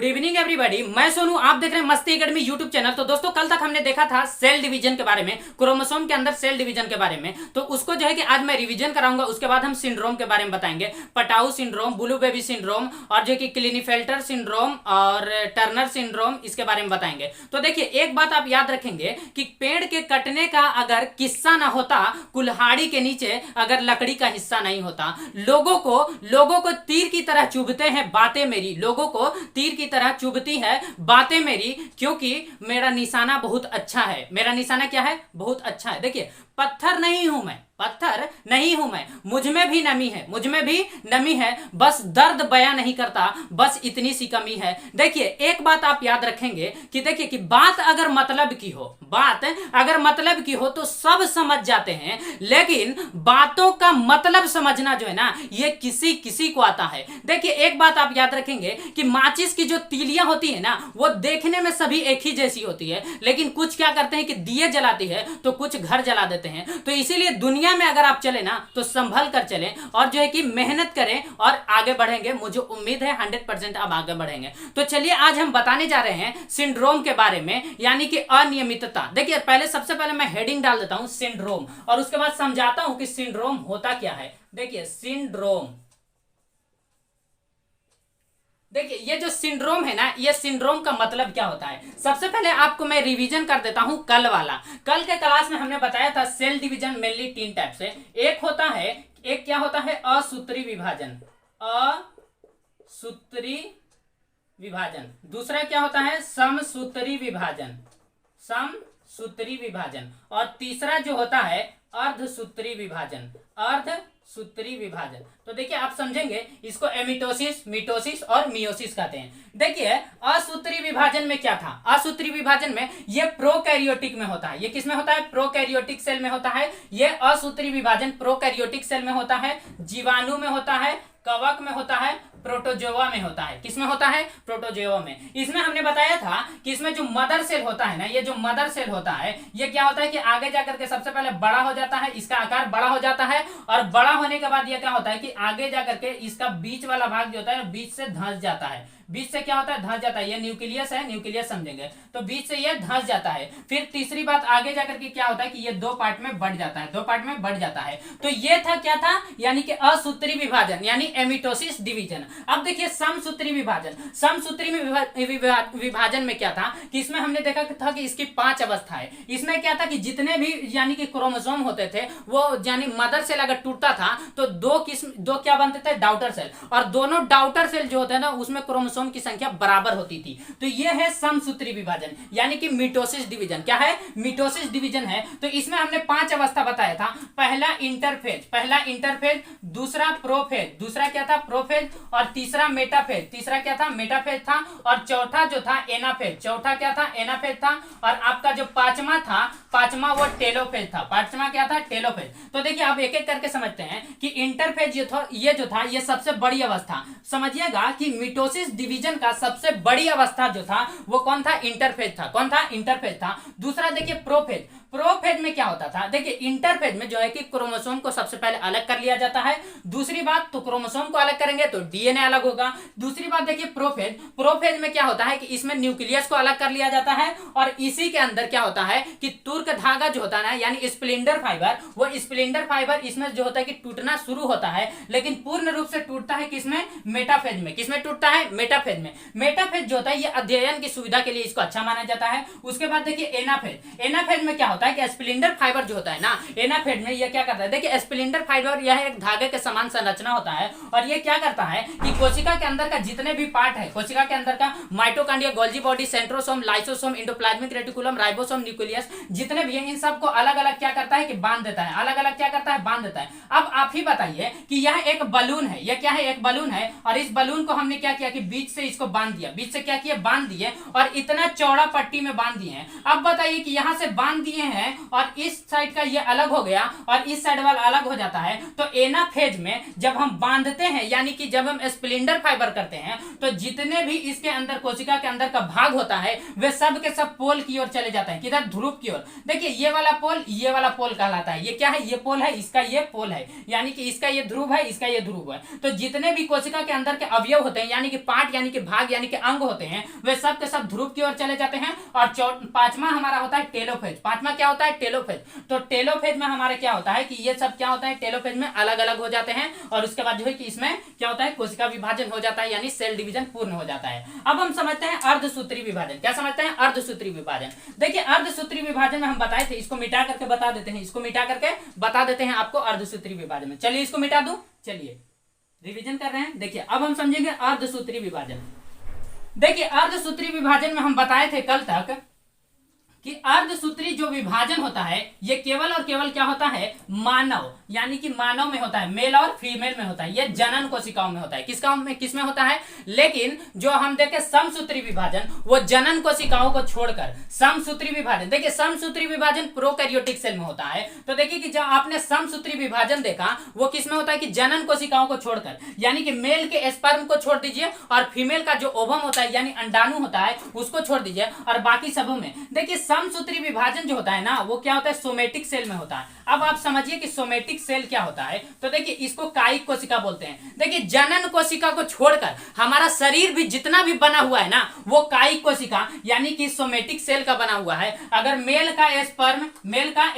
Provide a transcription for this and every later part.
Evening everybody, मैं सोनू, आप देख रहे हैं मस्ती एकेडमी यूट्यूब चैनल। तो दोस्तों कल तक हमने देखा था सेल डिवीजन के बारे में, क्रोमोसोम के अंदर सेल डिवीजन के बारे में। तो उसको जो है कि आज मैं रिवीजन कराऊंगा। उसके बाद हम सिंड्रोम के बारे में बताएंगे, Patau syndrome, blue baby syndrome और जो कि क्लिनीफेल्टर सिंड्रोम और टर्नर सिंड्रोम, इसके बारे में बताएंगे। तो देखिए एक बात आप याद रखेंगे कि पेड़ के कटने का अगर किस्सा ना होता, कुल्हाड़ी के नीचे अगर लकड़ी का हिस्सा नहीं होता, लोगों को तीर की तरह चुभते हैं बातें मेरी, लोगों को तीर की तरह चुभती है बातें मेरी, क्योंकि मेरा निशाना बहुत अच्छा है। मेरा निशाना क्या है? बहुत अच्छा है। देखिए पत्थर नहीं हूं मैं, पत्थर नहीं हूं मैं, मुझ में भी नमी है, मुझ में भी नमी है, बस दर्द बयां नहीं करता, बस इतनी सी कमी है। देखिए एक बात आप याद रखेंगे कि देखिए कि बात अगर मतलब की हो, बात अगर मतलब की हो तो सब समझ जाते हैं, लेकिन बातों का मतलब समझना जो है ना, ये किसी किसी को आता है। देखिए एक बात आप याद रखेंगे कि माचिस की जो तीलियां होती है ना, वो देखने में सभी एक ही जैसी होती है, लेकिन कुछ क्या करते हैं कि दिए जलाती है तो कुछ घर जला देते हैं। तो इसीलिए दुनिया में अगर आप चले ना तो संभल कर चलें और जो है कि मेहनत करें और आगे बढ़ेंगे। मुझे उम्मीद है 100% आप आगे बढ़ेंगे। तो चलिए आज हम बताने जा रहे हैं सिंड्रोम के बारे में, यानी कि अनियमितता। देखिए सबसे पहले मैं हेडिंग डाल देता हूं सिंड्रोम, और उसके बाद समझाता हूं कि सिंड्रोम होता क्या है। देखिए सिंड्रोम, देखिए ये जो सिंड्रोम है ना, ये सिंड्रोम का मतलब क्या होता है। सबसे पहले आपको मैं रिवीजन कर देता हूं कल वाला। कल के क्लास में हमने बताया था सेल डिवीजन मेनली 3 टाइप से। एक क्या होता है? असूत्री विभाजन, असूत्री विभाजन। दूसरा क्या होता है? समसूत्री विभाजन, समसूत्री विभाजन। और तीसरा जो होता है अर्धसूत्री विभाजन, अर्धसूत्री विभाजन। तो देखिए आप समझेंगे इसको एमिटोसिस, मिटोसिस और मियोसिस कहते हैं। देखिए असूत्री विभाजन में क्या था? असूत्री विभाजन में ये प्रोकैरियोटिक में होता है। ये किस में होता है? प्रोकैरियोटिक सेल में होता है। ये असूत्री विभाजन प्रोकैरियोटिक सेल में होता है, जीवाणु में होता है, कवक में होता है, प्रोटोजोआ में होता है। किसमें होता है? प्रोटोजोआ में। इसमें हमने बताया था कि इसमें जो मदर सेल होता है ना, ये जो मदर सेल होता है, ये क्या होता है कि आगे जाकर के सबसे पहले बड़ा हो जाता है, इसका आकार बड़ा हो जाता है, और बड़ा होने के बाद ये क्या होता है कि आगे जाकर के इसका बीच वाला भाग जो होता है बीच से धंस जाता है। बीच से क्या होता है? धंस जाता है। ये न्यूक्लियस है, न्यूक्लियस समझेंगे, तो बीच से ये धंस जाता है। फिर तीसरी बात आगे जाकर के क्या होता है कि ये 2 पार्ट में बढ़ जाता है, 2 पार्ट में बढ़ जाता है। तो ये था क्या था? यानी कि असूत्री विभाजन, यानी एमिटोसिस डिवीजन। अब देखिए समसूत्री विभाजन। समसूत्री विभाजन में क्या था कि इसमें हमने देखा था कि इसकी 5 अवस्थाएं। इसमें क्या था कि जितने भी यानी कि क्रोमोसोम होते थे, वो यानी मदर सेल अगर टूटता था तो दो क्या बनते थे? Daughter cell. और दोनों डाउटर सेल जो होते हैं ना, उसमें क्रोमोसोम की संख्या बराबर होती थी। तो यह है समसूत्री विभाजन, यानी कि मिटोसिस डिवीजन। क्या है? मिटोसिस डिवीजन है। तो इसमें हमने 5 अवस्था बताया था। पहला इंटरफेज, दूसरा प्रोफेज, दूसरा क्या था? प्रोफेज, और तीसरा मेटाफेज, तीसरा क्या था? मेटाफेज था, और चौथा जो था एनाफेज, चौथा क्या था? एनाफेज था। और आपका जो पांचवा वो टेलोफेज था। पांचवा क्या था? टेलोफेज। तो देखिए आप एक एक करके समझते हैं कि इंटरफेज ये सबसे बड़ी अवस्था। समझिएगा कि मिटोसिस डिवीजन का सबसे बड़ी अवस्था जो था वो कौन था? इंटरफेज था। कौन था? इंटरफेज था। दूसरा देखिए प्रोफेज। प्रोफेज में क्या होता था? देखिए इंटरफेज में जो है कि क्रोमोसोम को सबसे पहले अलग कर लिया जाता है। दूसरी बात, तो क्रोमोसोम को अलग करेंगे तो डीएनए अलग होगा। दूसरी बात देखिए प्रोफेज में क्या होता है कि इसमें न्यूक्लियस को अलग कर लिया जाता है, और इसी के अंदर क्या होता है कि तुर्क धागा जो होता है ना, यानी स्प्लिंडर फाइबर, वो स्प्लिंडर फाइबर इसमें जो होता है कि टूटना शुरू होता है, लेकिन पूर्ण रूप से टूटता है किसमें? मेटाफेज में। किसमें टूटता है? मेटाफेज में। मेटाफेज जो होता है ये अध्ययन की सुविधा के लिए इसको अच्छा माना जाता है। उसके बाद देखिए एनाफेज। एनाफेज में क्या होता है कि स्प्लिंडर फाइबर जो होता है ना, एनाफेज में ये क्या करता है? देखिए स्प्लिंडर फाइबर यह एक धागे के समान संरचना होता है, और ये क्या करता है कि कोशिका के अंदर का जितने भी पार्ट है, कोशिका के अंदर का mitochondria, Golgi body, centrosome, lysosome, endoplasmic reticulum, ribosome, nucleus, जितने भी हैं इन सबको अलग अलग क्या करता है कि बांध देता है। अलग अलग क्या करता है? बांध देता है। अब आप ही बताइए कि यह एक बलून है, यह क्या है? एक बलून है, और इस बलून को हमने क्या किया कि बीच से इसको बांध दिया। बीच से क्या किया? बांध दिए, और इतना चौड़ा पट्टी में बांध दिए हैं। अब बताइए कि यहां से बांध दिए हैं और इस साइड का ये अलग हो गया और इस साइड वाला अलग हो जाता है, तो एनाफेज में जब हम बांधते हैं यानी कि जब हम स्प्लिंडर फाइबर करते हैं तो जितने भी इसके अंदर कोशिका के अंदर का भाग होता है वे सब के सब पोल की ओर चले जाते हैं, किधर, ध्रुव की ओर। देखिए ये वाला पोल कहलाता है, ये क्या है, ये पोल है, इसका ये पोल है, यानी कि इसका ये ध्रुव है, इसका ये ध्रुव है। तो जितने भी कोशिका के अंदर के अवयव होते हैं यानी कि पार्ट यानी कि भाग यानी कि अंग होते हैं वे सब के सब ध्रुव की ओर चले जाते हैं। और पांचवा हमारा होता है टेलोफेज। पांचवा क्या होता है, टेलोफेज। तो टेलोफेज में हमारे क्या होता है कि ये सब क्या होता है, टेलोफेज में अलग अलग हो जाते हैं और उसके बाद जो है कि इसमें क्या होता है, कोशिका विभाजन हो जाता है यानी सेल डिवीजन पूर्ण हो जाता है। अब हम समझते हैं अर्धसूत्री विभाजन। क्या समझते हैं, अर्धसूत्री विभाजन। देखिए अर्धसूत्री विभाजन में हम बताए थे, इसको मिटा करके बता देते हैं, इसको मिटा करके बता देते हैं आपको अर्धसूत्री विभाजन में। चलिए इसको मिटा दूं, चलिए रिवीजन कर रहे हैं। देखिए अब हम समझेंगे अर्धसूत्री विभाजन। देखिए अर्धसूत्री विभाजन में हम बताए थे कल तक कि अर्धसूत्री जो विभाजन होता है ये केवल और केवल क्या होता है, मानव यानी कि मानव में होता है, मेल और फीमेल में होता है, ये जनन कोशिकाओं में होता है। किसमें होता है, लेकिन जो हम देखें समसूत्री विभाजन वो जनन कोशिकाओं को छोड़कर समसूत्री विभाजन, देखिए समसूत्री विभाजन प्रोकैरियोटिक सेल में होता है। तो देखिए कि जब आपने समसूत्री विभाजन देखा वो किसमें होता है कि जनन कोशिकाओं को छोड़कर, यानी कि मेल के स्पर्म को छोड़ दीजिए और फीमेल का जो ओवम होता है यानी अंडाणु होता है उसको छोड़ दीजिए और बाकी सबों में। देखिए समसूत्री विभाजन जो होता है ना वो क्या होता है, सोमेटिक सेल में होता है। अब आप समझिए कि सोमेटिक सेल क्या होता है। तो देखिए इसको कायिक कोशिका बोलते हैं। देखिए जनन कोशिका को छोड़कर हमारा शरीर भी जितना भी बना हुआ है ना वो कायिक कोशिका यानी कि सोमेटिक सेल का बना हुआ है। अगर मेल का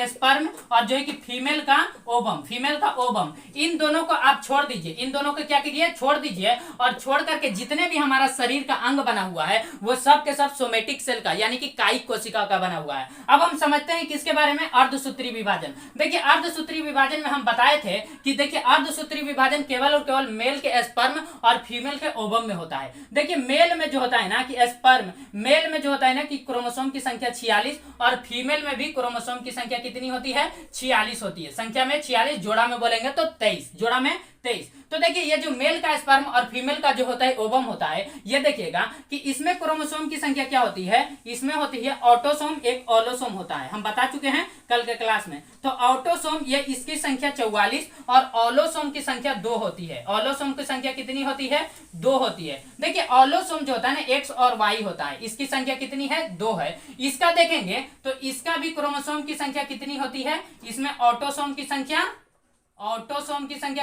स्पर्म और जो है कि फीमेल का ओवम, इन दोनों को आप छोड़ दीजिए, इन दोनों को क्या कीजिए, छोड़ दीजिए और छोड़ करके जितने भी हमारा शरीर का अंग बना हुआ है वो सब के सब सोमेटिक सेल का यानी कि कायिक कोशिका का बना हुआ है। अब हम समझते हैं किसके बारे में, अर्धसूत्री विभाजन। देखिए अर्धसूत्री विभाजन में हम बताए थे कि देखिए अर्धसूत्री विभाजन केवल और केवल मेल के स्पर्म और फीमेल के ओवम में होता है। देखिए मेल में जो होता है ना कि स्पर्म, मेल में जो होता है ना कि क्रोमोसोम की संख्या 46 और फीमेल में भी क्रोमोसोम की संख्या कितनी होती है, 46 होती है। संख्या में 46, जोड़ा में बोलेंगे तो 23, जोड़ा में 23। तो देखिए ये जो मेल का स्पर्म और फीमेल का जो होता है ओवम होता है, ये देखिएगा कि इसमें क्रोमोसोम की संख्या क्या होती है, इसमें होती है ऑटोसोम, एक ऑलोसोम होता है, हम बता चुके हैं कल के क्लास में। तो ऑटोसोम ये इसकी संख्या 44 और ऑलोसोम की संख्या 2 होती है। ऑलोसोम की संख्या कितनी होती है, 2 होती है। देखिए ऑलोसोम जो होता है ना एक्स और वाई होता है, इसकी संख्या कितनी है, 2 है। इसका देखेंगे तो इसका भी क्रोमोसोम की संख्या कितनी होती है, इसमें ऑटोसोम की संख्या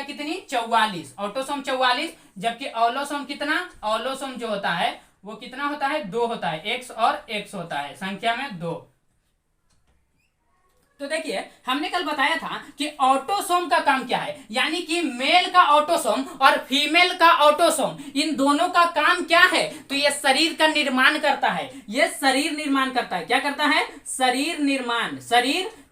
कितनी, 44, ऑटोसोम 44, जबकि ऑलोसोम कितना, ऑलोसोम जो होता है वो कितना होता है, 2 होता है, एक्स और एक्स होता है, संख्या में 2। तो देखिए हमने कल बताया था कि ऑटोसोम का काम क्या है, यानी कि मेल का ऑटोसोम और फीमेल का ऑटोसोम, इन दोनों का काम क्या है, तो ये शरीर का निर्माण करता है, ये शरीर निर्माण करता है। क्या करता है, शरीर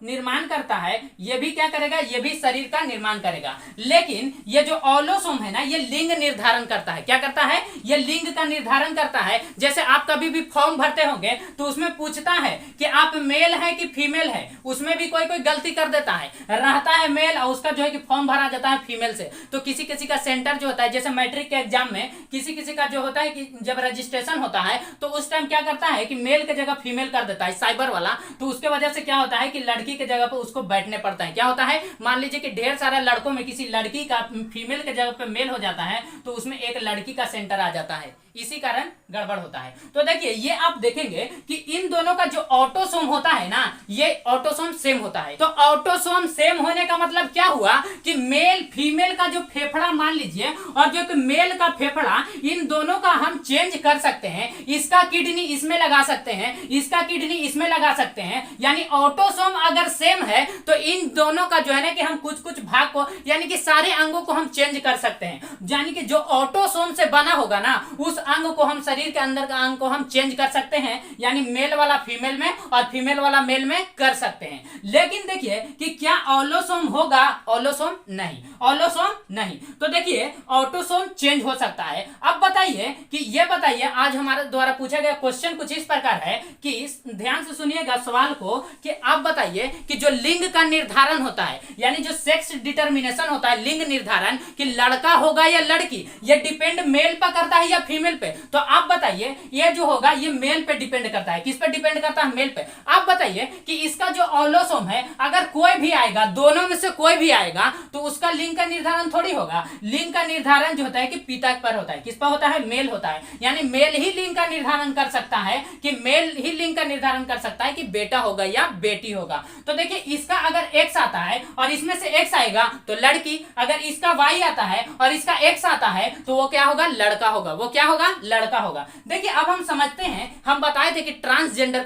निर्माण करता है। ये भी क्या करेगा, ये भी शरीर का निर्माण करेगा। लेकिन ये जो ऑलोसोम है ना ये लिंग निर्धारण करता है। क्या करता है, ये लिंग का निर्धारण करता है। जैसे आप कभी भी फॉर्म भरते होंगे तो उसमें पूछता है कि आप मेल है कि फीमेल है, उसमें भी कोई गलती कर देता है, रहता है मेल और उसका जो है कि फॉर्म भरा जाता है फीमेल से। तो किसी किसी का सेंटर जो होता है, जैसे मैट्रिक के एग्जाम में किसी किसी का जो होता है कि जब रजिस्ट्रेशन होता है तो उस टाइम क्या करता है कि मेल के जगह फीमेल कर देता है, साइबर वाला। तो उसके वजह से क्या होता है कि लड़की के जगह पर उसको बैठने पड़ता है। क्या होता है, मान लीजिए कि ढेर सारा लड़कों में किसी लड़की का फीमेल के जगह पे मेल हो जाता है तो उसमें एक लड़की का सेंटर आ जाता है, इसी कारण गड़बड़ होता है। तो देखिए ये आप देखेंगे कि इन दोनों का जो ऑटोसोम होता है ना ये ऑटोसोम सेम होता है। तो ऑटोसोम सेम होने का मतलब क्या हुआ कि मेल फीमेल का जो फेफड़ा मान लीजिए और जो मेल का फेफड़ा, इन दोनों का हम चेंज कर सकते हैं। इसका किडनी इसमें लगा सकते हैं, इसका किडनी इसमें लगा सकते हैं। यानी ऑटोसोम अगर सेम है तो इन दोनों का जो है ना कि हम कुछ कुछ भाग को यानी कि सारे अंगों को हम चेंज कर सकते हैं। यानी कि जो ऑटोसोम से बना होगा ना उस अंग को हम, शरीर के अंदर का अंग को हम चेंज कर सकते हैं, यानी मेल वाला फीमेल में और फीमेल वाला मेल में कर सकते हैं। लेकिन देखिए कि क्या ऑलोसोम होगा, ऑलोसोम नहीं, ऑलोसोम नहीं। तो देखिए ऑटोसोम चेंज हो सकता है। अब बताइए कि ये बताइए, आज हमारे द्वारा पूछा गया क्वेश्चन कुछ इस प्रकार है कि ध्यान से सुनिएगा सवाल को, कि आप बताइए कि जो लिंग का निर्धारण होता है, यानी जो सेक्स डिटर्मिनेशन होता है, लिंग निर्धारण कि लड़का होगा या लड़की, ये डिपेंड मेल पर करता है या फीमेल पे। तो आप बताइए ये जो होगा ये मेल पे डिपेंड करता है। किस पे डिपेंड करता है? मेल पे। आप बताइए कि इसका जो ऑलोसोम है, अगर कोई भी आएगा, दोनों में से कोई भी आएगा, तो उसका लिंग का निर्धारण थोड़ी होगा। लिंग का निर्धारण जो होता है कि पिता पर होता है। किस पर होता है? मेल होता है। यानी मेल ही लिंग का निर्धारण कर सकता है, कि मेल ही लिंग का निर्धारण कर सकता है कि बेटा होगा या बेटी होगा। तो देखिए इसका अगर एक्स आता है और इसमें से एक्स आएगा तो लड़की, अगर इसका वाई आता है और इसका एक्स आता है तो वो क्या होगा? लड़का होगा। वो क्या होगा? लड़का होगा। देखिए अब हम समझते हैं, हम बताए थे कि ट्रांसजेंडर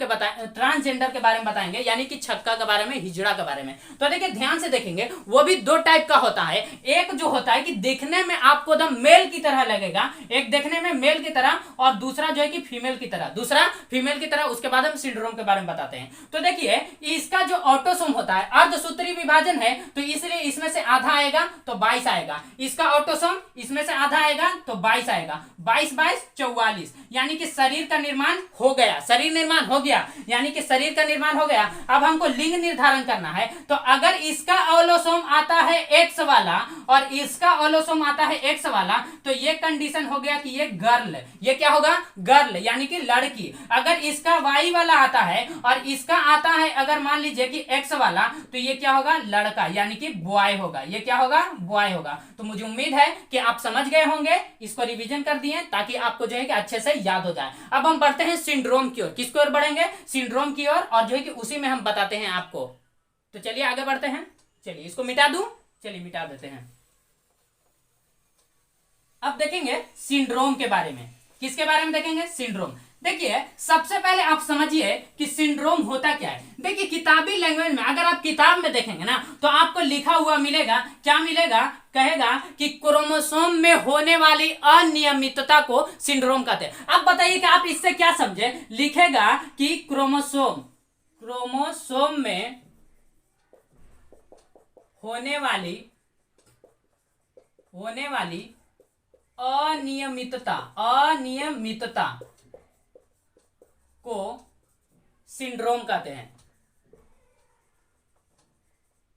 के बारे में बताएंगे, यानी कि छक्का के बारे में, हिजड़ा के बारे में। तो देखिए ध्यान से देखेंगे, वो भी दो टाइप का होता है। एक जो होता है कि देखने में आपको एकदम मेल की तरह लगेगा, एक देखने में मेल की तरह, और दूसरा जो है कि फीमेल की तरह, दूसरा फीमेल की तरह। उसके बाद हम सिंड्रोम के बारे में बताते हैं। तो देखिए इसका जो ऑटोसोम होता है, अर्धसूत्री विभाजन है, तो इसलिए इसमें से आधा आएगा तो 22 आएगा। इसका ऑटोसोम इसमें से आधा आएगा तो 22 आएगा। 22 22 44, यानी कि शरीर का निर्माण हो गया, शरीर निर्माण हो गया, यानी कि शरीर का निर्माण हो गया। अब हमको लिंग निर्धारण करना है। तो अगर इसका ऑलोसोम आता है एक्स वाला और इसका ऑलोसोम आता है एक्स वाला, तो ये कंडीशन हो गया कि ये गर्ल, ये क्या होगा? गर्ल, यानी कि लड़की। अगर इसका वाई वाला आता है और इसका आता है अगर मान लीजिए कि एक्स वाला, तो ये क्या होगा? लड़का, यानी कि बॉय होगा। ये क्या होगा? बॉय होगा। तो मुझे उम्मीद है कि आप समझ गए होंगे, इसको रिवीजन कर दिए ताकि आपको जो है कि अच्छे से याद हो जाए। अब हम बढ़ते हैं सिंड्रोम की ओर। किसकी ओर बढ़ेंगे? सिंड्रोम की ओर, और जो है कि उसी में हम बताते हैं आपको। तो चलिए आगे बढ़ते हैं। चलिए इसको मिटा दूं, चलिए मिटा देते हैं। अब देखेंगे सिंड्रोम के बारे में। किसके बारे में देखेंगे? सिंड्रोम। देखिए सबसे पहले आप समझिए कि सिंड्रोम होता क्या है। देखिए किताबी लैंग्वेज में अगर आप किताब में देखेंगे ना, तो आपको लिखा हुआ मिलेगा, क्या मिलेगा? कहेगा कि क्रोमोसोम में होने वाली अनियमितता को सिंड्रोम कहते हैं। अब बताइए कि आप इससे क्या समझे? लिखेगा कि क्रोमोसोम में होने वाली अनियमितता को सिंड्रोम कहते हैं।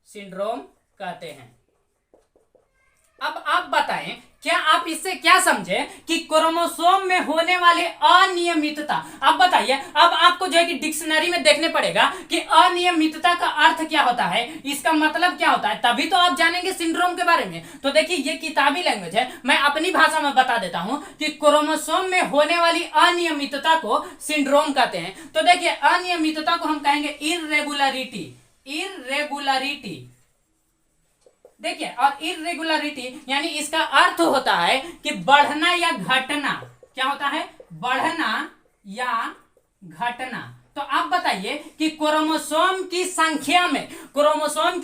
सिंड्रोम कहते हैं। अब आप बताएं, क्या आप इससे क्या समझे कि क्रोमोसोम में होने वाले अनियमितता? अब बताइए, अब आपको जो है कि डिक्शनरी में देखने पड़ेगा कि अनियमितता का अर्थ क्या होता है, इसका मतलब क्या होता है, तभी तो आप जानेंगे सिंड्रोम के बारे में। तो देखिए ये किताबी लैंग्वेज है, मैं अपनी भाषा में बता देता हूं कि क्रोमोसोम में होने वाली अनियमितता को सिंड्रोम कहते हैं। तो देखिए अनियमितता को हम कहेंगे इररेगुलरिटी। देखिए, और इरेगुलरिटी यानी इसका अर्थ होता है कि बढ़ना या घटना। क्या होता है? बढ़ना या घटना। तो आप बताइए कि क्रोमोसोम की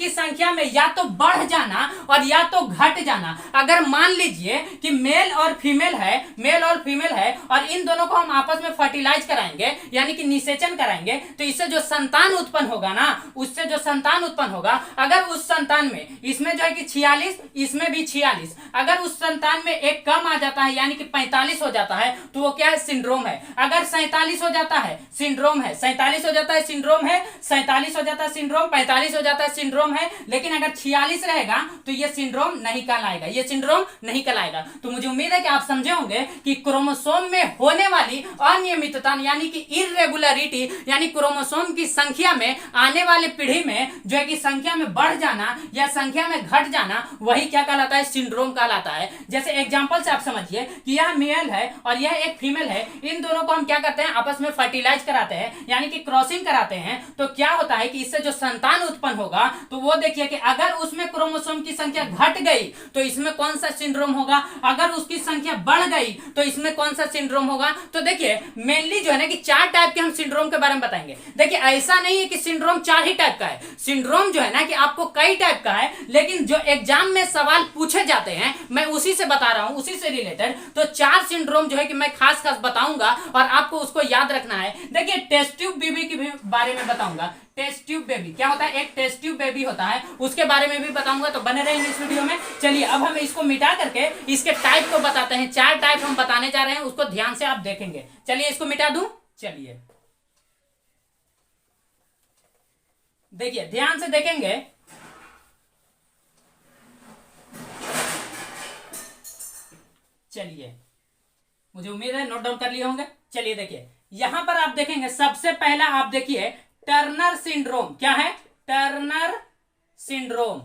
संख्या में या तो बढ़ जाना और या तो घट जाना। अगर मान लीजिए कि मेल और फीमेल है और इन दोनों को हम आपस में फर्टिलाइज कराएंगे, यानी कि निषेचन कराएंगे, तो इससे जो संतान उत्पन्न होगा ना, उससे जो संतान उत्पन्न होगा, अगर उस संतान में इसमें जो है कि 46, इसमें भी 46, अगर उस संतान में एक कम आ जाता है यानी कि 45 हो जाता है, तो वो क्या है? सिंड्रोम है। अगर 47 हो जाता है, सिंड्रोम है। 47 हो जाता है, सिंड्रोम है। 47 हो जाता है, सिंड्रोम। 45 हो जाता है, सिंड्रोम है। लेकिन अगर 46 रहेगा तो ये सिंड्रोम नहीं कहलाएगा, ये सिंड्रोम नहीं कहलाएगा। तो मुझे उम्मीद है कि आप समझे होंगे कि क्रोमोसोम में होने वाली अनियमितता यानी कि इरेगुलरिटी, यानी क्रोमोसोम की संख्या में आने वाले पीढ़ी में जो है कि संख्या में बढ़ जाना या संख्या में घट जाना, वही क्या कहलाता है? सिंड्रोम कहलाता है। जैसे एग्जांपल से आप समझिए कि यह मेल है और यह एक फीमेल है, इन दोनों को हम क्या करते हैं? आपस में फर्टिलाइज कराते हैं, यानी कि क्रॉसिंग कराते हैं। तो क्या होता है कि इससे जो संतान उत्पन्न होगा, तो वो देखिए कि अगर उसमें क्रोमोसोम की संख्या घट गई तो इसमें कौन सा सिंड्रोम होगा, अगर उसकी संख्या बढ़ गई तो इसमें कौन सा सिंड्रोम होगा। तो देखिए मेनली जो है ना कि 4 टाइप के हम सिंड्रोम के बारे में बताएंगे। देखिए ऐसा नहीं है कि सिंड्रोम 4 ही टाइप का है। सिंड्रोम जो है ना कि आपको कई टाइप का है, लेकिन जो एग्जाम में सवाल पूछे जाते हैं मैं उसी से बता रहा हूं, उसी से रिलेटेड। तो 4 सिंड्रोम जो है कि मैं खास बताऊंगा और आपको उसको याद रखना है। देखिए टेस्ट ट्यूब बेबी के भी बारे में बताऊंगा। टेस्ट ट्यूब बेबी क्या होता है, एक टेस्ट ट्यूब बेबी होता है, उसके बारे में भी बताऊंगा, तो बने रहेंगे इस वीडियो में। चलिए अब हम इसको मिटा करके इसके टाइप को बताते हैं। 4 टाइप हम बताने जा रहे हैं, उसको ध्यान से आप देखेंगे। चलिए इसको मिटा दूं, चलिए देखिए ध्यान से देखेंगे। चलिए मुझे उम्मीद है नोट डाउन कर लिए होंगे। चलिए देखिए यहां पर आप देखेंगे, सबसे पहला आप देखिए टर्नर सिंड्रोम। क्या है, टर्नर सिंड्रोम।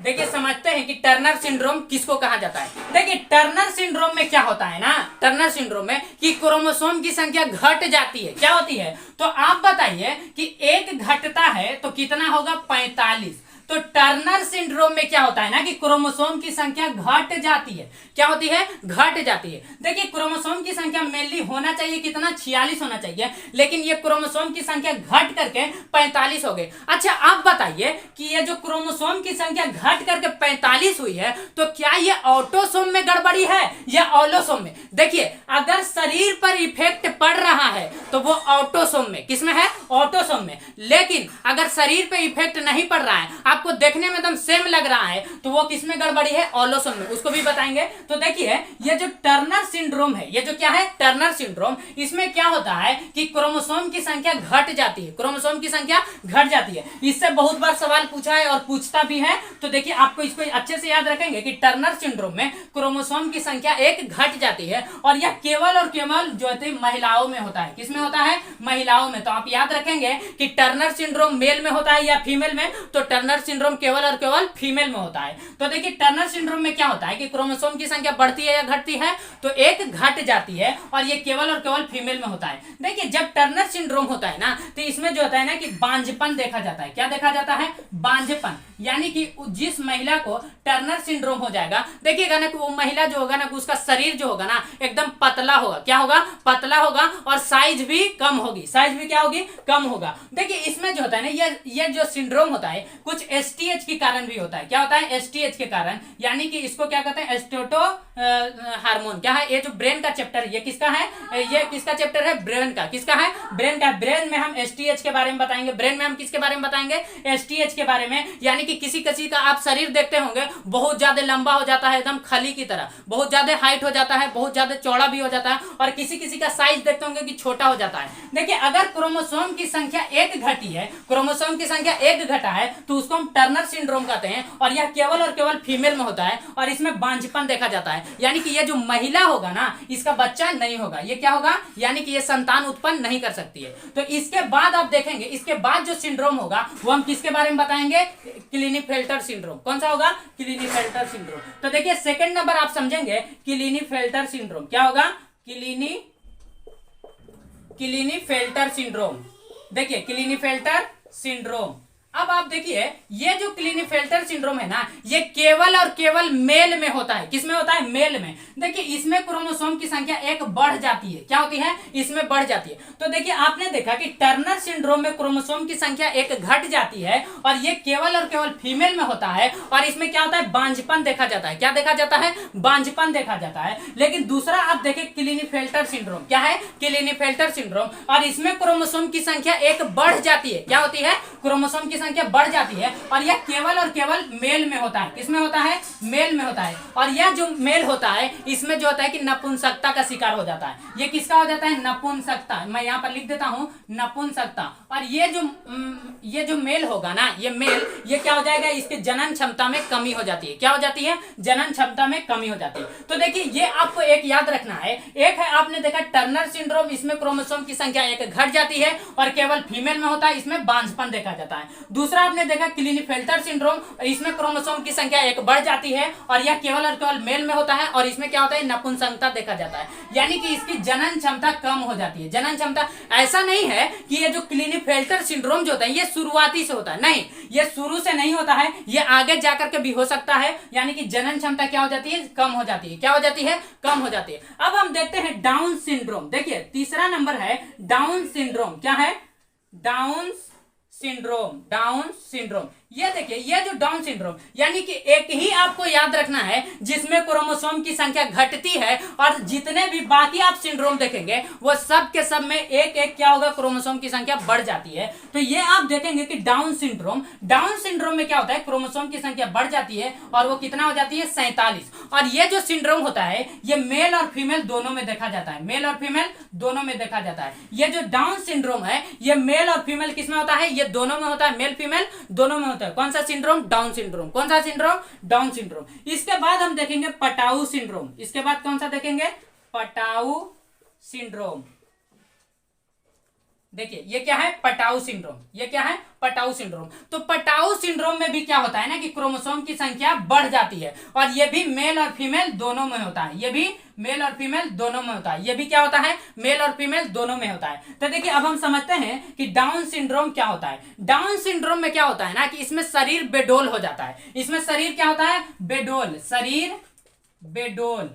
देखिए समझते हैं कि टर्नर सिंड्रोम किसको कहा जाता है। देखिए टर्नर सिंड्रोम में क्या होता है ना, टर्नर सिंड्रोम में कि क्रोमोसोम की संख्या घट जाती है। क्या होती है, तो आप बताइए कि एक घटता है तो कितना होगा, 45। तो टर्नर सिंड्रोम में क्या होता है ना कि क्रोमोसोम की संख्या घट जाती है। क्या होती है, घट जाती है। देखिए क्रोमोसोम की संख्या मेनली होना चाहिए कितना, 46 होना चाहिए, लेकिन ये क्रोमोसोम की संख्या घट करके 45 हो गई। अच्छा आप बताइए कि ये जो क्रोमोसोम की संख्या घट करके 45 हुई है, तो क्या ये ऑटोसोम में गड़बड़ी है या ऑलोसोम में? देखिए अगर शरीर पर इफेक्ट पड़ रहा है तो वो ऑटोसोम में, किसमें है, ऑटोसोम में। लेकिन अगर शरीर पे इफेक्ट नहीं पड़ रहा है, आपको देखने में एकदम सेम लग रहा है, तो वो किसमें गड़बड़ी है, ऑलोसोम में। उसको भी बताएंगे। तो देखिए ये जो टर्नर सिंड्रोम है, ये जो क्या है, टर्नर सिंड्रोम, इसमें क्या होता है कि क्रोमोसोम की संख्या घट जाती है। क्रोमोसोम की संख्या घट जाती है। इससे बहुत बार सवाल पूछा है और पूछता भी है। तो देखिए आपको इसको अच्छे से याद रखेंगे कि टर्नर सिंड्रोम में क्रोमोसोम की संख्या एक घट जाती है, और यह केवल और केवल जो है महिलाओं में होता है। किसमें होता है, महिलाओं में। तो आप याद रखेंगे कि टर्नर सिंड्रोम मेल में होता है या फीमेल में, तो टर्नर सिंड्रोम केवल और केवल फीमेल में होता है। तो देखिए टर्नर सिंड्रोम में क्या होता है कि क्रोमोसोम की संख्या बढ़ती है या घटती है, तो एक घट जाती है, और ये केवल और केवल फीमेल में होता है। देखिए जब टर्नर सिंड्रोम होता है ना, तो इसमें जो होता है ना कि बांझपन देखा जाता है। क्या देखा जाता है, बांझपन। यानी कि जिस महिला को टर्नर सिंड्रोम हो जाएगा, देखिएगा ना कि वो महिला जो होगा ना, उसका शरीर जो होगा ना एकदम पतला होगा। क्या होगा, पतला होगा, और साइज भी कम होगी। साइज भी क्या होगी, कम होगा। देखिए इसमें जो होता है ना, ये जो सिंड्रोम होता है कुछ एसटीएच के कारण भी होता है। क्या होता है, एसटीएच के कारण, यानी कि इसको क्या कहते हैं, एस्टेटो हार्मोन। क्या है, ये जो ब्रेन का चैप्टर, ये किसका है, ये किसका चैप्टर है, ब्रेन का। किसका है, ब्रेन का। ब्रेन में हम एसटीएच के बारे में बताएंगे। ब्रेन में हम किसके बारे में बताएंगे, एसटीएच के बारे में। यानी कि किसी किसी का आप शरीर देखते होंगे, बहुत ज्यादा लंबा हो जाता है, एकदम खली की तरह, बहुत ज्यादा हाइट हो जाता है, बहुत ज्यादा चौड़ा भी हो जाता है, और किसी किसी का साइज देखते होंगे कि छोटा हो जाता है। देखिए अगर क्रोमोसोम की संख्या एक घटी है, क्रोमोसोम की संख्या एक घटा है, तो उसको हम टर्नर सिंड्रोम कहते हैं, और यह केवल और केवल फीमेल में होता है, और इसमें बांझपन देखा जाता है। यानी कि ये जो महिला होगा ना, इसका बच्चा नहीं होगा। ये क्या होगा, यानी कि ये संतान उत्पन्न नहीं कर सकती है। तो इसके बाद आप देखेंगे, इसके बाद जो सिंड्रोम होगा वो हम किसके बारे में बताएंगे, क्लिनीफेल्टर सिंड्रोम। कौन सा होगा, क्लिनीफेल्टर सिंड्रोम। तो देखिए सेकंड नंबर आप समझेंगे क्लिनीफेल्टर सिंड्रोम। क्या होगा, क्लिनीफेल्टर सिंड्रोम। देखिए क्लिनीफेल्टर सिंड्रोम। अब आप देखिए ये जो क्लिनीफेल्टर सिंड्रोम है ना, ये केवल और केवल मेल में होता है। किसमें होता है, मेल में। देखिए इसमें क्रोमोसोम की संख्या एक बढ़ जाती है। क्या होती है, इसमें बढ़ जाती है। तो देखिए आपने देखा कि टर्नर सिंड्रोम में क्रोमोसोम की संख्या एक घट जाती है, और ये केवल और केवल फीमेल में होता है, और इसमें क्या होता है, बांझपन देखा जाता है। क्या देखा जाता है, बांझपन देखा जाता है। लेकिन दूसरा आप देखिए क्लिनीफेल्टर सिंड्रोम। क्या है, क्लिनीफेल्टर सिंड्रोम, और इसमें क्रोमोसोम की संख्या एक बढ़ जाती है। क्या होती है, क्रोमोसोम की संख्या बढ़ जाती है, और यह केवल और केवल मेल में होता है। किसमें होता है, मेल में होता है। और यह जो मेल होता है, इसमें जो होता है कि नपुंसकता का शिकार हो जाता है। ये किसका हो जाता है, नपुंसकता। मैं यहाँ पर लिख देता हूं, नपुंसकता। और ये जो मेल होगा ना, ये मेल, ये क्या हो जाएगा, इसके जनन क्षमता में कमी हो जाती है। क्या हो जाती है, जनन क्षमता में कमी हो जाती है। तो देखिए ये आपको एक याद रखना है। एक है आपने देखा टर्नर सिंड्रोम, इसमें क्रोमोसोम की संख्या एक घट जाती है, और केवल फीमेल में होता है, इसमें बांझपन देखा जाता है। दूसरा आपने देखा क्लिनीफेल्टर सिंड्रोम, इसमें क्रोमोसोम की संख्या एक बढ़ जाती है, और यह केवल और केवल मेल में होता है, और इसमें क्या होता है, नपुंसकता देखा जाता है। यानी कि इसकी जनन क्षमता कम हो जाती है। जनन क्षमता, ऐसा नहीं है कि ये जो क्लिनीफेल्टर सिंड्रोम जो होता है ये शुरुआती से होता है, नहीं, ये शुरू से नहीं होता है, ये आगे जाकर के भी हो सकता है। यानी कि जनन क्षमता क्या हो जाती है, कम हो जाती है। क्या हो जाती है, कम हो जाती है। अब हम देखते हैं डाउन सिंड्रोम। देखिए तीसरा नंबर है डाउन सिंड्रोम। क्या है, डाउन सिंड्रोम। डाउन सिंड्रोम ये देखिए, ये जो डाउन सिंड्रोम, यानी कि एक ही आपको याद रखना है जिसमें क्रोमोसोम की संख्या घटती है, और जितने भी बाकी आप सिंड्रोम देखेंगे वो सब के सब में एक एक क्या होगा, क्रोमोसोम की संख्या बढ़ जाती है। तो ये आप देखेंगे कि डाउन सिंड्रोम, डाउन सिंड्रोम में क्या होता है, क्रोमोसोम की संख्या बढ़ जाती है और वो कितना हो जाती है, 47। और ये जो सिंड्रोम होता है ये मेल और फीमेल दोनों में देखा जाता है, मेल और फीमेल दोनों में देखा जाता है। ये जो डाउन सिंड्रोम है ये मेल और फीमेल किसमें होता है, ये दोनों में होता है, मेल फीमेल दोनों में होता है। कौन सा सिंड्रोम, डाउन सिंड्रोम। कौन सा सिंड्रोम, डाउन सिंड्रोम। इसके बाद हम देखेंगे पटाऊ सिंड्रोम। इसके बाद कौन सा देखेंगे, पटाऊ सिंड्रोम। देखिए ये क्या है, पटाऊ सिंड्रोम। ये क्या है, पटाऊ सिंड्रोम। तो पटाऊ सिंड्रोम में भी क्या होता है ना कि क्रोमोसोम की संख्या बढ़ जाती है, और ये भी मेल और फीमेल दोनों में होता है, ये भी मेल और फीमेल दोनों में होता है, ये भी क्या होता है, मेल और फीमेल दोनों में होता है। तो देखिए अब हम समझते हैं कि डाउन सिंड्रोम क्या होता है। डाउन सिंड्रोम में क्या होता है ना कि इसमें शरीर बेडोल हो जाता है। इसमें शरीर क्या होता है, बेडोल, शरीर बेडोल।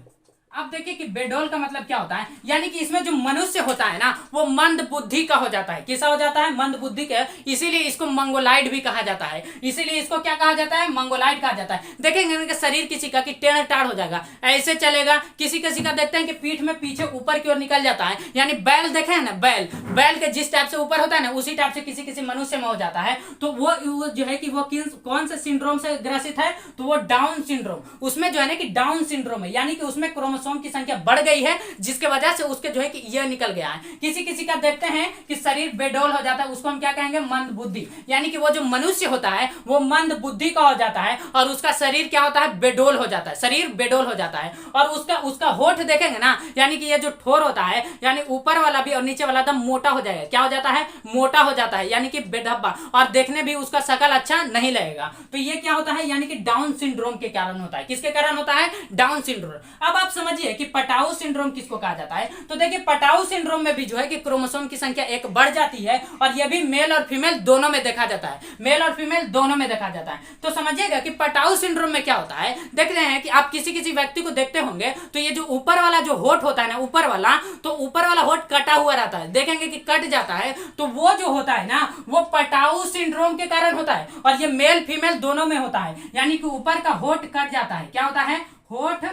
अब देखिए कि बेडोल का मतलब क्या होता है, यानी कि इसमें जो मनुष्य होता है ना वो मंद बुद्धि का हो जाता है। किसा हो जाता है, मंद बुद्धि का। इसीलिए इसको मंगोलाइड भी कहा जाता है। इसीलिए इसको क्या कहा जाता है, मंगोलाइड कहा जाता है। देखेंगे कि शरीर किसी का कि टेढ़ टाढ़ हो जाएगा, ऐसे चलेगा। किसी किसी का देखते हैं कि पीठ में पीछे ऊपर की ओर निकल जाता है, यानी बैल देखे हैं ना, बैल, बैल के जिस टाइप से ऊपर होता है ना उसी टाइप से किसी किसी मनुष्य में हो जाता है। तो वो जो है कि वो कौन से सिंड्रोम से ग्रसित है, तो वो डाउन सिंड्रोम। उसमें जो है ना कि डाउन सिंड्रोम है, यानी कि उसमें क्रोमोसोम की संख्या बढ़ गई है, जिसके वजह से उसके जो है कि ये निकल गया है। किसी किसी का देखते हैं कि शरीर बेडोल हो जाता है, उसको हम क्या कहेंगे, मंद बुद्धि। यानी कि वो जो मनुष्य होता है वो मंद बुद्धि का हो जाता है और उसका शरीर क्या होता है, बेडोल हो जाता है, शरीर बेडोल हो जाता है। और उसका होठ देखेंगे ना, यानी कि ये जो ठोर होता है, यानी ऊपर वाला भी और नीचे वाला एकदम मोटा हो जाएगा। क्या हो जाता है, मोटा हो जाता है, यानी कि बेढब्बा, और देखने भी उसका शकल अच्छा नहीं लगेगा। तो ये क्या होता है, यानी कि डाउन सिंड्रोम के कारण होता है। किसके कारण होता है, डाउन सिंड्रोम। अब आप समझिए कि पटाऊ सिंड्रोम किसको कहा जाता है। तो देखिए पटाऊ सिंड्रोम में भी जो है कि क्रोमोसोम की संख्या एक बढ़ जाती है, और यह भी मेल और फीमेल दोनों में देखा जाता है, मेल और फीमेल दोनों में देखा जाता है। तो समझिएगा कि पटाऊ सिंड्रोम में क्या होता है। देख रहे हैं कि आप किसी किसी व्यक्ति को देखते होंगे तो ये जो ऊपर वाला जो होठ होता है ना, ऊपर वाला, तो ऊपर वाला होठ कटा हुआ रहता है, देखेंगे कि कट जाता है। तो वो जो होता है ना वो पटाऊ सिंड्रोम के कारण होता है, और ये मेल फीमेल दोनों में होता है। यानी कि ऊपर का होठ कट जाता है। क्या होता है, होठ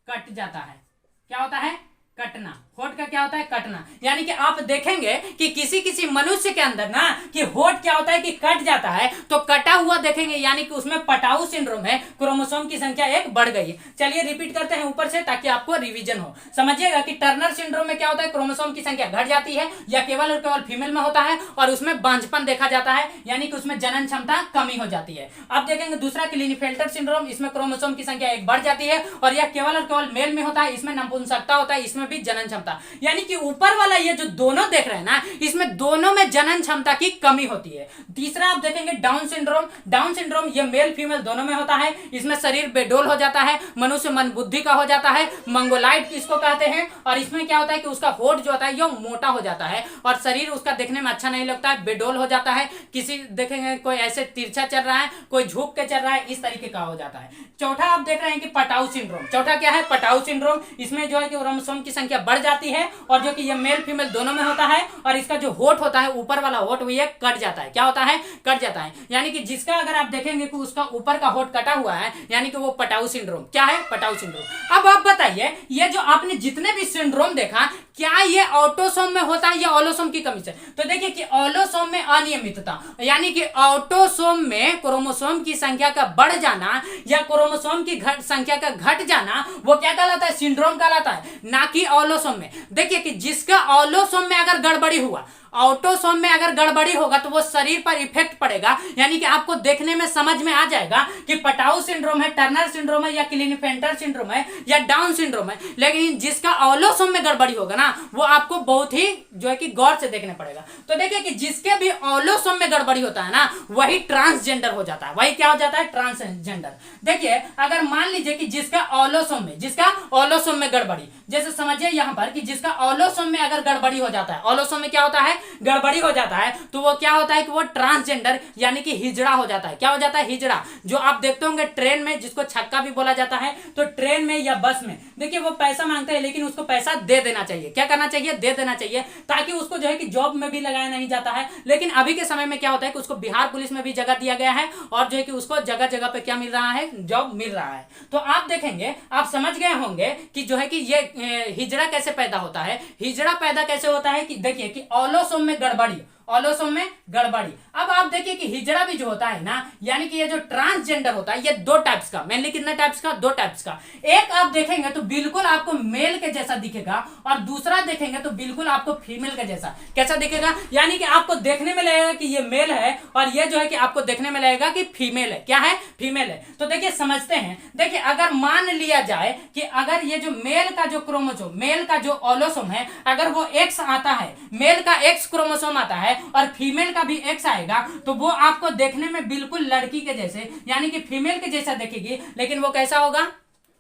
कट जाता है। क्या होता है, कटना। होठ का क्या होता है, कटना। यानी कि आप देखेंगे कि किसी किसी मनुष्य के अंदर ना कि होठ क्या होता है कि कट जाता है, तो कटा हुआ देखेंगे, यानी कि उसमें पटाऊ सिंड्रोम है, क्रोमोसोम की संख्या एक बढ़ गई है। चलिए रिपीट करते हैं ऊपर से ताकि आपको रिवीजन हो। समझिएगा कि टर्नर सिंड्रोम में क्या होता है, क्रोमोसोम की संख्या घट जाती है, या केवल और केवल फीमेल में होता है, और उसमें बांझपन देखा जाता है, यानी कि उसमें जनन क्षमता कमी हो जाती है। अब देखेंगे दूसरा क्लीनेफेल्टर सिंड्रोम, इसमें क्रोमोसोम की संख्या एक बढ़ जाती है, और यह केवल और केवल मेल में होता है, इसमें नपुंसकता होता है, इसमें भी जनन क्षमता। यानी कि ऊपर वाला ये जो दोनों देख रहे हैं ना, इसमें दोनों में जनन क्षमता की कमी होती है। तीसरा आप देखेंगे डाउन सिंड्रोम। डाउन सिंड्रोम ये मेल फीमेल दोनों में होता है, इसमें शरीर बेडोल हो जाता है, मनुष्य मंद बुद्धि का हो जाता है, मंगोलाइड इसको कहते हैं। और इसमें क्या होता है कि उसका होठ जो होता है ये मोटा हो जाता है, और शरीर उसका देखने में अच्छा नहीं लगता है, बेडोल हो जाता है। किसी देखेंगे कोई ऐसे तिरछा चल रहा है, कोई झुक के चल रहा है, इस तरीके का हो जाता है। चौथा आप देख रहे हैं कि पटाऊ सिंड्रोम। चौथा क्या है, पटाऊ सिंड्रोम। इसमें जो है कि क्रोमोसोम की संख्या बढ़ जाती है, और जो कि ये मेल फीमेल दोनों में होता है, और इसका जो होठ होता है ऊपर वाला होठ वो ये कट जाता है। क्या होता है, कट जाता है। यानी कि जिसका अगर आप देखेंगे कि उसका ऊपर का होठ कटा हुआ है, यानी कि वो पटाऊ सिंड्रोम। क्या है, पटाऊ सिंड्रोम। अब आप बताइए ये जो आपने जितने भी सिंड्रोम देखा, क्या ये ऑटोसोम में होता है या ऑलोसोम की कमी से। तो देखिए कि ऑलोसोम में अनियमितता, यानी कि ऑटोसोम में क्रोमोसोम की संख्या का बढ़ जाना या क्रोमोसोम की संख्या का घट जाना, वो क्या कहलाता है, सिंड्रोम कहलाता है, ना कि ऑलोसोम में। देखिए कि जिसका ऑलोसोम में अगर गड़बड़ी हुआ, ऑटोसोम में अगर गड़बड़ी होगा तो वो शरीर पर इफेक्ट पड़ेगा, यानी कि आपको देखने में समझ में आ जाएगा कि पटाऊ सिंड्रोम है, टर्नर सिंड्रोम है, या क्लीनेफेल्टर सिंड्रोम है, या डाउन सिंड्रोम है। लेकिन जिसका ऑलोसोम में गड़बड़ी होगा ना वो आपको बहुत ही जो है कि गौर से देखने पड़ेगा। तो देखिए कि जिसके भी ऑलोसोम में गड़बड़ी होता है ना वही ट्रांसजेंडर हो जाता है। वही क्या हो जाता है, ट्रांसजेंडर। देखिए अगर मान लीजिए कि जिसका ऑलोसोम में गड़बड़ी, जैसे समझिए यहां पर कि जिसका ऑलोसोम में अगर गड़बड़ी हो जाता है, ऑलोसोम में क्या होता है, गड़बड़ी हो जाता है, तो वो क्या होता है कि वो ट्रांसजेंडर यानी कि हिजड़ा हो जाता है। क्या हो जाता है, हिजड़ा। जो आप देखते होंगे ट्रेन में, जिसको छक्का भी बोला जाता है, तो ट्रेन में या बस में देखिए वो पैसा मांगता है, लेकिन उसको पैसा दे देना चाहिए। क्या करना चाहिए, दे देना चाहिए, ताकि उसको जो है कि जॉब में भी लगाया नहीं जाता है। लेकिन अभी के समय में क्या होता है कि उसको बिहार पुलिस में भी जगह दिया गया है, और जो है कि उसको जगह जगह पे क्या मिल रहा है, जॉब मिल रहा है। तो आप देखेंगे, आप समझ गए होंगे कि जो है कि ये हिजड़ा कैसे पैदा होता है। हिजड़ा पैदा कैसे होता है कि देखिए कि ऑलोसोम में गड़बड़ी, ऑलोसोम में गड़बड़ी। अब आप देखिए कि हिजड़ा भी जो होता है ना, यानी कि ये जो ट्रांसजेंडर होता है, ये दो टाइप्स का, मेनली कितने टाइप्स का, दो टाइप्स का। एक आप देखेंगे तो बिल्कुल आपको मेल के जैसा दिखेगा, और दूसरा देखेंगे तो बिल्कुल आपको फीमेल के जैसा। कैसा दिखेगा, यानी कि आपको देखने में लगेगा कि ये मेल है, और ये जो है कि आपको देखने में लगेगा कि फीमेल है। क्या है, फीमेल है। तो देखिए समझते हैं, देखिए अगर मान लिया जाए कि अगर ये जो मेल का जो क्रोमोसोम, मेल का जो ऑलोसोम है, अगर वो एक्स आता है, मेल का एक्स क्रोमोसोम आता है और फीमेल का भी एक्स आएगा, तो वो आपको देखने में बिल्कुल लड़की के जैसे यानी कि फीमेल के जैसा दिखेगी, लेकिन वो कैसा होगा,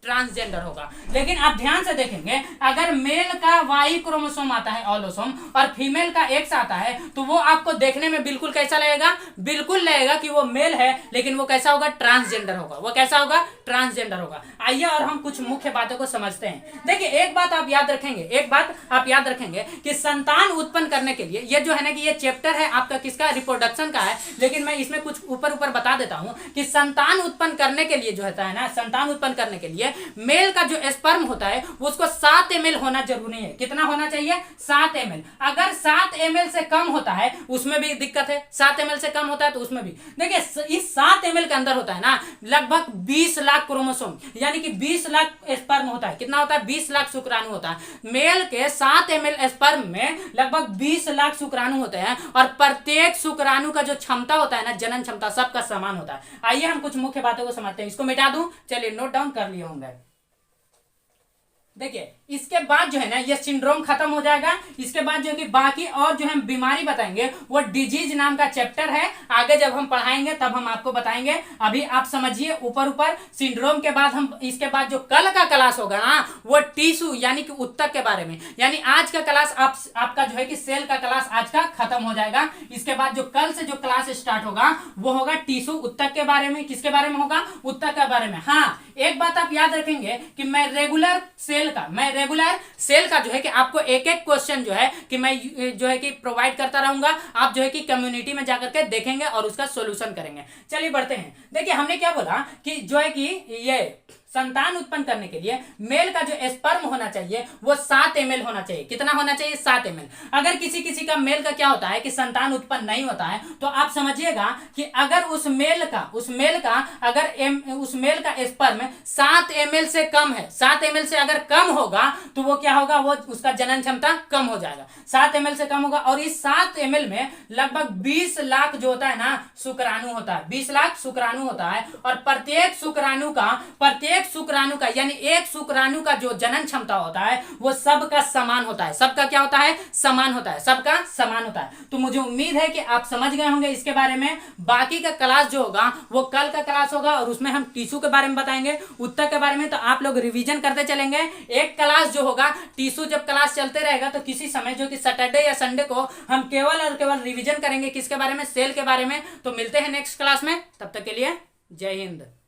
ट्रांसजेंडर होगा। लेकिन आप ध्यान से देखेंगे, अगर मेल का वाई क्रोमोसोम आता है, ऑलोसोम, और फीमेल का एक्स आता है, तो वो आपको देखने में बिल्कुल कैसा लगेगा, बिल्कुल लगेगा कि वो मेल है, लेकिन वो कैसा होगा, ट्रांसजेंडर होगा। वो कैसा होगा, ट्रांसजेंडर होगा। आइए और हम कुछ मुख्य बातों को समझते हैं। देखिए एक बात आप याद रखेंगे, एक बात आप याद रखेंगे कि संतान उत्पन्न करने के लिए, ये जो है ना कि ये चैप्टर है आपका किसका, रिप्रोडक्शन का है, लेकिन मैं इसमें कुछ ऊपर ऊपर बता देता हूं कि संतान उत्पन्न करने के लिए जो होता है ना, संतान उत्पन्न करने के लिए मेल का जो स्पर्म होता है उसको 7 ml होना जरूरी है। कितना होना चाहिए, 7 ml। अगर 7 ml से कम होता है उसमें भी दिक्कत है, 7 ml से कम होता है तो उसमें भी। देखिए इस 7 ml के अंदर होता है ना लगभग 20 लाख क्रोमोसोम, यानी कि 20 लाख स्पर्म होता है। कितना होता है, 20 लाख शुक्राणु होता है। मेल के 7 ml स्पर्म में लगभग 20 लाख शुक्राणु होते हैं, और प्रत्येक शुक्राणु का जो क्षमता होता है ना, जनन क्षमता, सबका समान होता है। आइए हम कुछ मुख्य बातों को समझते हैं। इसको मिटा दूं, चलिए नोट डाउन कर लिए होंगे। देखिए इसके बाद जो है ना ये सिंड्रोम खत्म हो जाएगा। इसके बाद जो है कि बाकी और जो हम बीमारी बताएंगे वो डिजीज नाम का चैप्टर है, आगे जब हम पढ़ाएंगे तब हम आपको बताएंगे। अभी आप समझिए ऊपर ऊपर सिंड्रोम के बाद हम इसके बाद जो कल का क्लास होगा ना वो टिश्यू यानी कि उत्तक के बारे में, यानी आज का क्लास आपका जो है कि सेल का क्लास आज का खत्म हो जाएगा। इसके बाद जो कल से जो क्लास स्टार्ट होगा वो होगा टिश्यू उत्तक के बारे में। किसके बारे में होगा, उत्तक के बारे में। हाँ एक बात आप याद रखेंगे कि मैं रेगुलर सेल का जो है कि आपको एक एक क्वेश्चन जो है कि मैं जो है कि प्रोवाइड करता रहूंगा। आप जो है कि कम्युनिटी में जाकर के देखेंगे और उसका सॉल्यूशन करेंगे। चलिए बढ़ते हैं। देखिए हमने क्या बोला कि जो है कि ये संतान उत्पन्न करने के लिए मेल का जो स्पर्म होना चाहिए वो 7 ml होना चाहिए। कितना होना चाहिए, 7 ml। अगर किसी का मेल का क्या होता है कि संतान उत्पन्न नहीं होता है, तो आप समझिएगा कि अगर उस मेल का स्पर्म 7 ml से कम है, 7 ml से अगर कम होगा तो वो क्या होगा, वो उसका जनन क्षमता कम हो जाएगा। 7 ml से कम होगा, और इस 7 ml में लगभग 20 लाख जो होता है ना शुक्राणु होता है, 20 लाख शुक्राणु होता है। और प्रत्येक शुक्राणु का यानी एक शुक्राणु का जो जनन क्षमता होता है वो सबका समान होता है। सबका क्या होता है, समान होता है, सबका समान होता है। तो मुझे उम्मीद है कि आप समझ गए होंगे इसके बारे में। बाकी का क्लास जो होगा वो कल का क्लास होगा, और उसमें हम टिश्यू के बारे में बताएंगे, उत्तर के बारे में। तो आप लोग रिवीजन करते चलेंगे। एक क्लास जो होगा टिश्यू, जब क्लास चलते रहेगा तो किसी समय जो कि सैटरडे या संडे को हम केवल और केवल रिवीजन करेंगे किसके बारे में, सेल के बारे में। तो मिलते हैं नेक्स्ट क्लास में, तब तक के लिए जय हिंद।